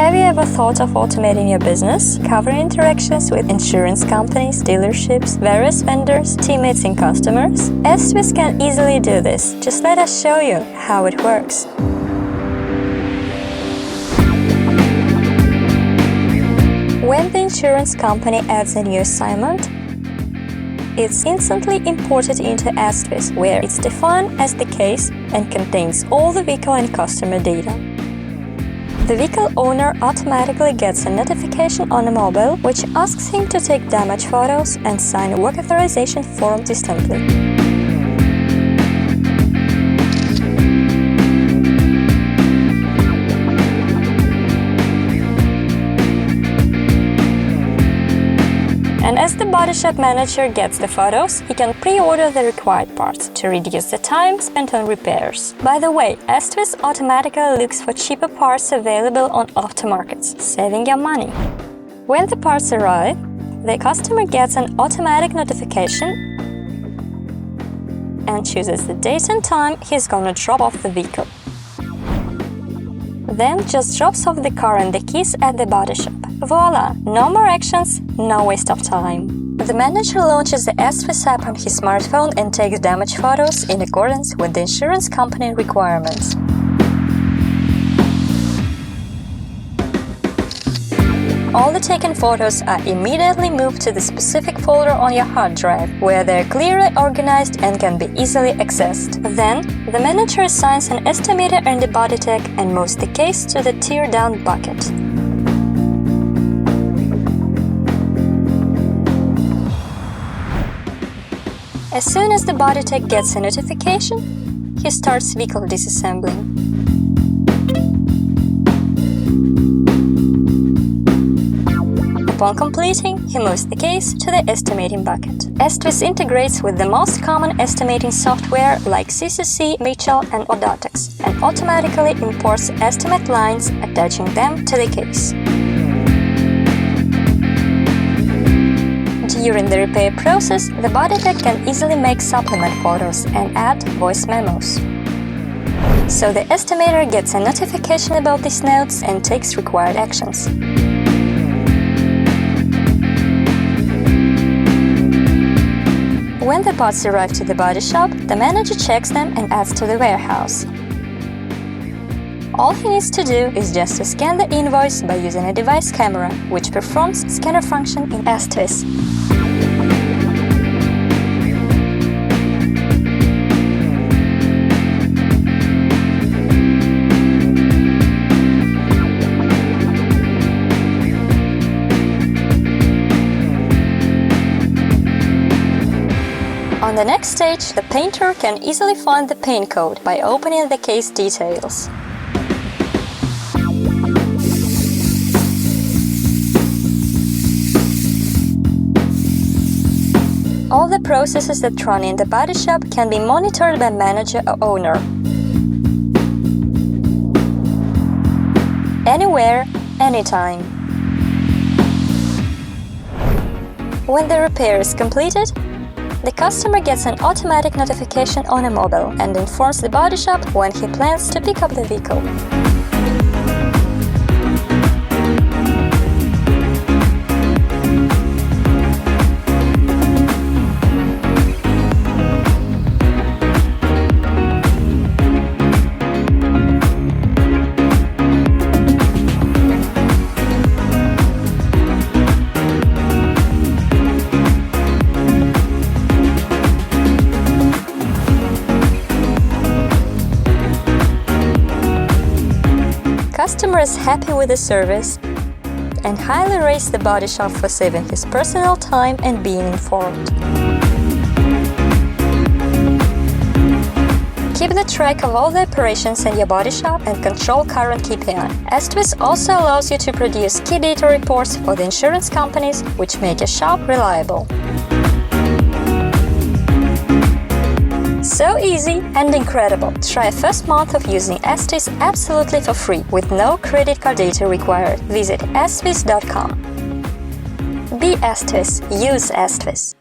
Have you ever thought of automating your business, covering interactions with insurance companies, dealerships, various vendors, teammates and customers? EstVis can easily do this. Just let us show you how it works. When the insurance company adds a new assignment, it's instantly imported into EstVis, where it's defined as the case and contains all the vehicle and customer data. The vehicle owner automatically gets a notification on a mobile which asks him to take damage photos and sign a work authorization form instantly. And as the body shop manager gets the photos, he can pre-order the required parts to reduce the time spent on repairs. By the way, EstVis automatically looks for cheaper parts available on aftermarkets, saving your money. When the parts arrive, the customer gets an automatic notification and chooses the date and time he's gonna drop off the vehicle. Then just drops off the car and the keys at the body shop. Voila! No more actions, no waste of time. The manager launches the EstVis app on his smartphone and takes damage photos in accordance with the insurance company requirements. All the taken photos are immediately moved to the specific folder on your hard drive, where they're clearly organized and can be easily accessed. Then, the manager assigns an estimator in the body tag and moves the case to the tear-down bucket. As soon as the body tag gets a notification, he starts vehicle disassembling. Upon completing, he moves the case to the estimating bucket. EstVis integrates with the most common estimating software like CCC, Mitchell and Odotex, and automatically imports estimate lines, attaching them to the case. During the repair process, the body tag can easily make supplement photos and add voice memos. So the estimator gets a notification about these notes and takes required actions. When the parts arrive to the body shop, the manager checks them and adds to the warehouse. All he needs to do is just to scan the invoice by using a device camera, which performs scanner function in EstVis. On the next stage, the painter can easily find the paint code by opening the case details. All the processes that run in the body shop can be monitored by manager or owner. Anywhere, anytime. When the repair is completed, the customer gets an automatic notification on a mobile and informs the body shop when he plans to pick up the vehicle. Customer is happy with the service and highly rates the body shop for saving his personal time and being informed. Keep the track of all the operations in your body shop and control current KPI. EstVis also allows you to produce key data reports for the insurance companies, which make your shop reliable. So easy and incredible! Try a first month of using EstVis absolutely for free, with no credit card data required. Visit estvis.com. Be EstVis. Use EstVis.